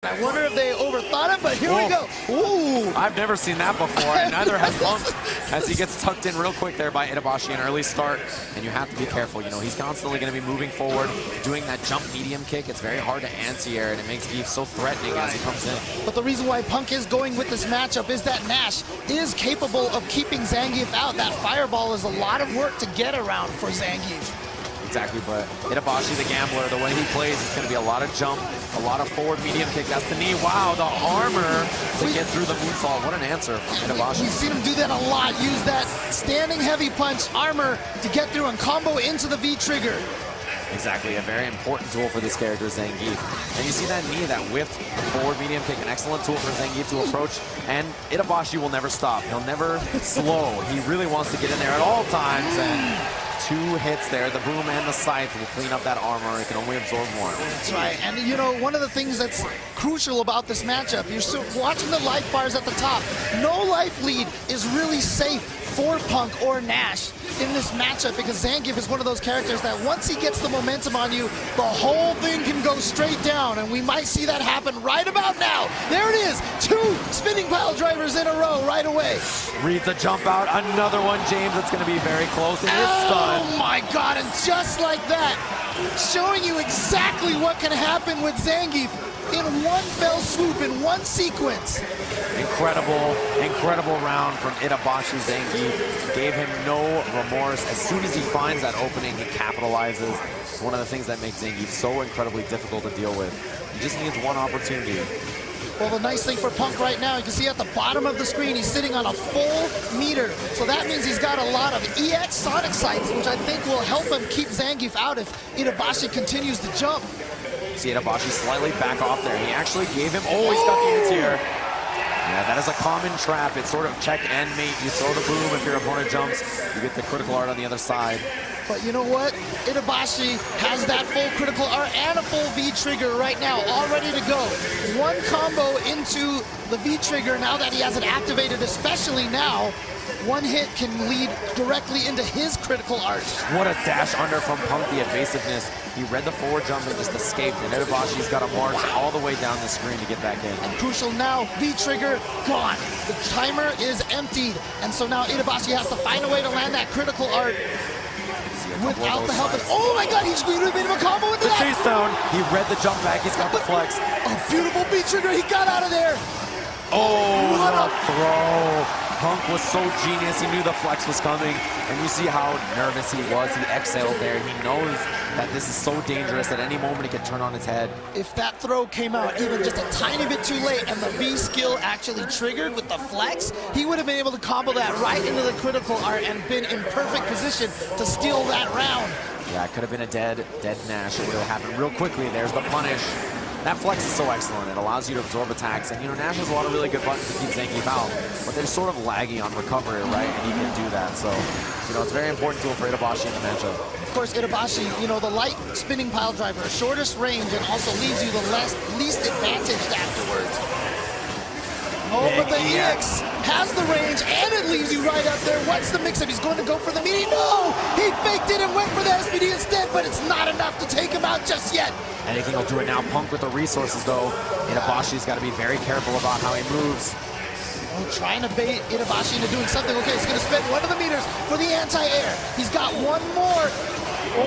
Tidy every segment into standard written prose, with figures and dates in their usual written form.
I wonder if they overthought it, but here we go. Ooh! I've never seen that before, and neither has Punk, as he gets tucked in real quick there by Itabashi, an early start, and you have to be careful. You know, he's constantly going to be moving forward, doing that jump medium kick. It's very hard to anti-air, and it makes Geef so threatening as he comes in. But the reason why Punk is going with this matchup is that Nash is capable of keeping Zangief out. That fireball is a lot of work to get around for Zangief. Exactly, but Itabashi, the gambler, the way he plays, it's going to be a lot of jump, a lot of forward medium kick. That's the knee. Wow, the armor to get through the moonsault. What an answer from Itabashi. We've seen him do that a lot. Use that standing heavy punch armor to get through and combo into the V trigger. Exactly, a very important tool for this character, Zangief. And you see that knee, that whiffed forward medium kick, an excellent tool for Zangief to approach. And Itabashi will never stop. He'll never slow. He really wants to get in there at all times. And 2 hits there, the boom and the scythe will clean up that armor. It can only absorb more. That's right. And you know, one of the things that's crucial about this matchup, you're still watching the life bars at the top. No life lead is really safe for Punk or Nash in this matchup, because Zangief is one of those characters that once he gets the momentum on you, the whole thing can go straight down, and we might see that happen right about now. There it is, 2 spinning pile drivers in a row right away. Read the jump out, another one, James. It's going to be very close. It is stunned. Oh my God, and just like that, showing you exactly what can happen with Zangief in one fell swoop, in one sequence. Incredible round from Itabashi. Zangief gave him no remorse. As soon as he finds that opening, he capitalizes. It's one of the things that makes Zangief so incredibly difficult to deal with. He just needs one opportunity. Well, the nice thing for Punk right now, you can see at the bottom of the screen, he's sitting on a full meter. So that means he's got a lot of EX Sonic sights, which I think will help him keep Zangief out if Itabashi continues to jump. See Itabashi slightly back off there. He actually gave him, oh, he's got the anti-air. Yeah, that is a common trap. It's sort of check and mate. You throw the boom if your opponent jumps. You get the critical art on the other side. But you know what? Itabashi has that full critical art and a full V-trigger right now, all ready to go. One combo into the V-trigger now that he has it activated, especially now. One hit can lead directly into his critical art. What a dash under from Punk, the evasiveness. He read the forward jump and just escaped. And Itabashi's got to march all the way down the screen to get back in. And crucial now, V-trigger gone. The timer is emptied. And so now Itabashi has to find a way to land that critical art without the help of, oh my God, he's going to be a combo into that. Chase down, he read the jump back, he's got the flex. A beautiful V-trigger, he got out of there. Oh, what a throw. Punk was so genius, he knew the flex was coming, and you see how nervous he was. He exhaled there. He knows that this is so dangerous at any moment it could turn on its head. If that throw came out even just a tiny bit too late and the V skill actually triggered with the flex, he would have been able to combo that right into the critical art and been in perfect position to steal that round. Yeah, it could have been a dead Nash. It would have happened real quickly. There's the punish. That flex is so excellent. It allows you to absorb attacks. And, you know, Nash has a lot of really good buttons to keep Zangief out, but they're sort of laggy on recovery, right? And he can do that. So, you know, it's a very important tool for Itabashi in the matchup. Of course, Itabashi, you know, the light spinning pile driver, shortest range, and also leaves you the least advantaged afterwards. Oh, but the EX has the range, and it leaves you right up there. What's the mix-up? He's going to go for the meaty. No! He faked it and went for the SPD instead, but it's not enough to take him out just yet. Anything will do it now. Punk with the resources, though. Itabashi's got to be very careful about how he moves. Oh, trying to bait Itabashi into doing something. Okay, he's going to spend one of the meters for the anti-air. He's got one more.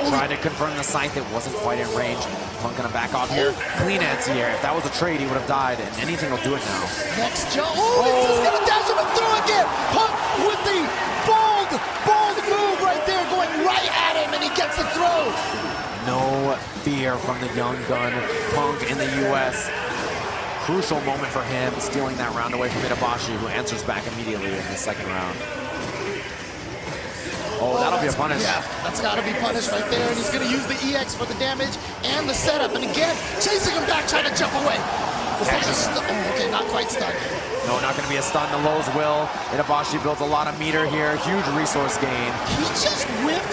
Trying to confirm the scythe. It wasn't quite in range. Punk gonna back off here. Clean anti-air. If that was a trade, he would have died, and anything will do it now. Next jump. Oh, he's just gonna dash him and throw again. Punk with the bold move right there, going right at him, and he gets the throw. No fear from the young gun. Punk in the US. Crucial moment for him, stealing that round away from Itabashi, who answers back immediately in the second round. Oh, that'll be a punish. Yeah, that's got to be punished right there. And he's going to use the EX for the damage and the setup. And again, chasing him back, trying to jump away. Oh, okay, not quite stunned. No, not going to be a stun. The lows will. Itabashi builds a lot of meter here. Huge resource gain. He just whipped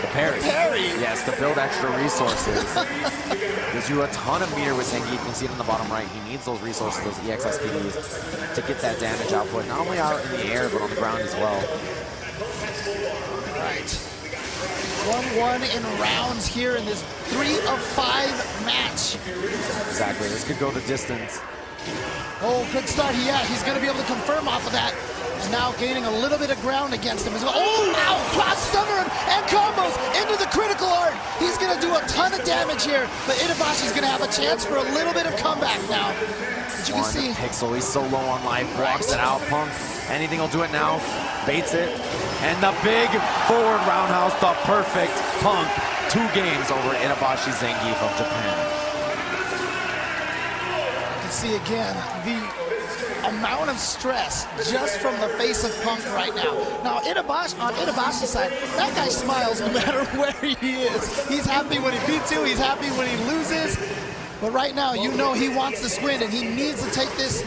the parry. Yes, to build extra resources. Gives you a ton of meter with Zangief. You can see it in the bottom right. He needs those resources, those EX SPDs, to get that damage output, not only out in the air, but on the ground as well. Right. 1-1 in rounds here in this 3 of 5 match. Exactly, this could go the distance. Oh, good start. Yeah, he's going to be able to confirm off of that. He's now gaining a little bit of ground against him as well. Oh, now crosses under him and combos into the critical art. He's going to do a ton of damage here, but Itabashi's going to have a chance for a little bit of comeback now. As you can see, Pixel, he's so low on life, blocks it out. Punk, anything will do it now, baits it. And the big forward roundhouse, the perfect Punk. 2 games over Itabashi Zangief of Japan. See again the amount of stress just from the face of Punk right now. Now Itabashi, on Itabashi's side, that guy smiles no matter where he is. He's happy when he beats you, he's happy when he loses. But right now, you know he wants this win and he needs to take this.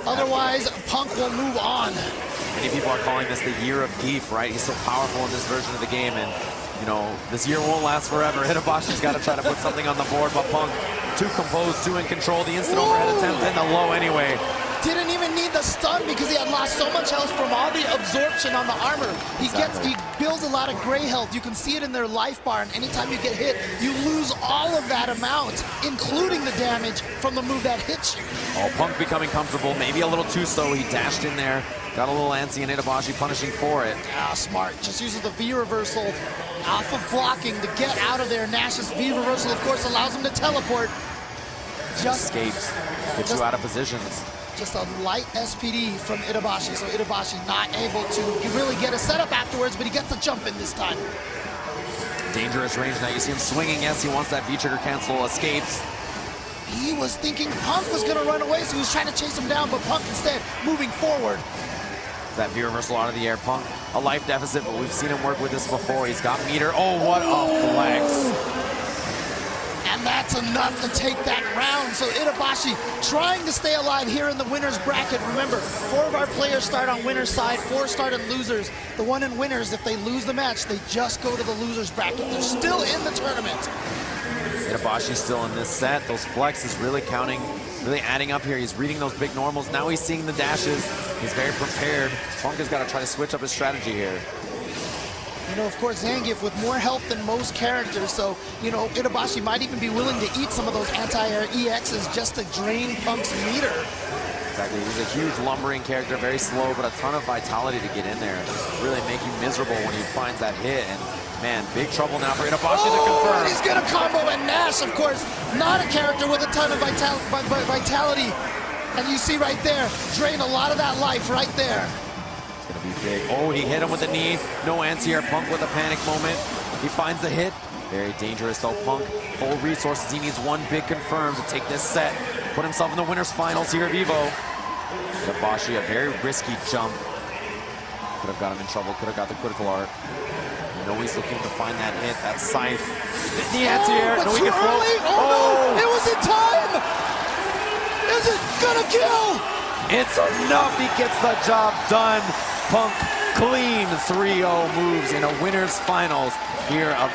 Otherwise, Punk will move on. Many people are calling this the year of Geef, right? He's so powerful in this version of the game, and you know, this year won't last forever. Itabashi's got to try to put something on the board, but Punk, too composed, too in control. The instant overhead attempt and the low anyway. Didn't even need the stun because he had lost so much health from all the absorption on the armor. He builds a lot of gray health. You can see it in their life bar, and anytime you get hit, you lose all of that amount, including the damage from the move that hits you. Oh, Punk becoming comfortable, maybe a little too slow. He dashed in there, got a little antsy, and Itabashi punishing for it. Ah, smart. Just uses the V reversal off of blocking to get out of there. Nash's V reversal, of course, allows him to teleport. Just escapes, gets you out of positions. Just a light SPD from Itabashi, so Itabashi not able to really get a setup afterwards, but he gets the jump in this time. Dangerous range now. You see him swinging. Yes, he wants that V-trigger cancel. Escapes. He was thinking Punk was going to run away, so he was trying to chase him down, but Punk instead moving forward. That V reversal out of the air. Punk, a life deficit, but we've seen him work with this before. He's got meter. Oh, what a flex. And that's enough to take that round. So Itabashi trying to stay alive here in the winner's bracket. Remember, 4 of our players start on winner's side, 4 start in losers. The one in winners, if they lose the match, they just go to the loser's bracket. They're still in the tournament. Itabashi's still in this set. Those flexes really counting, really adding up here. He's reading those big normals. Now he's seeing the dashes. He's very prepared. Punk has got to try to switch up his strategy here. You know, of course, Zangief with more health than most characters, so, you know, Itabashi might even be willing to eat some of those anti-air EXs just to drain Punk's meter. Exactly, he's a huge lumbering character, very slow, but a ton of vitality to get in there. Really make you miserable when he finds that hit, and man, big trouble now for Itabashi to confirm. And he's gonna combo, and Nash, of course, not a character with a ton of vitality. And you see right there, drain a lot of that life right there. Gonna be big. Oh, he hit him with a knee. No answer. Punk with a panic moment. He finds the hit. Very dangerous though. Punk, full resources. He needs one big confirm to take this set. Put himself in the winner's finals here at EVO. Itabashi, a very risky jump. Could have got him in trouble. Could have got the critical art. You know he's looking to find that hit. That scythe. The anti-air. No, he can float. Oh, no! It was in time! Is it gonna kill? It's enough. He gets the job done. Punk clean 3-0 moves in a winner's finals here of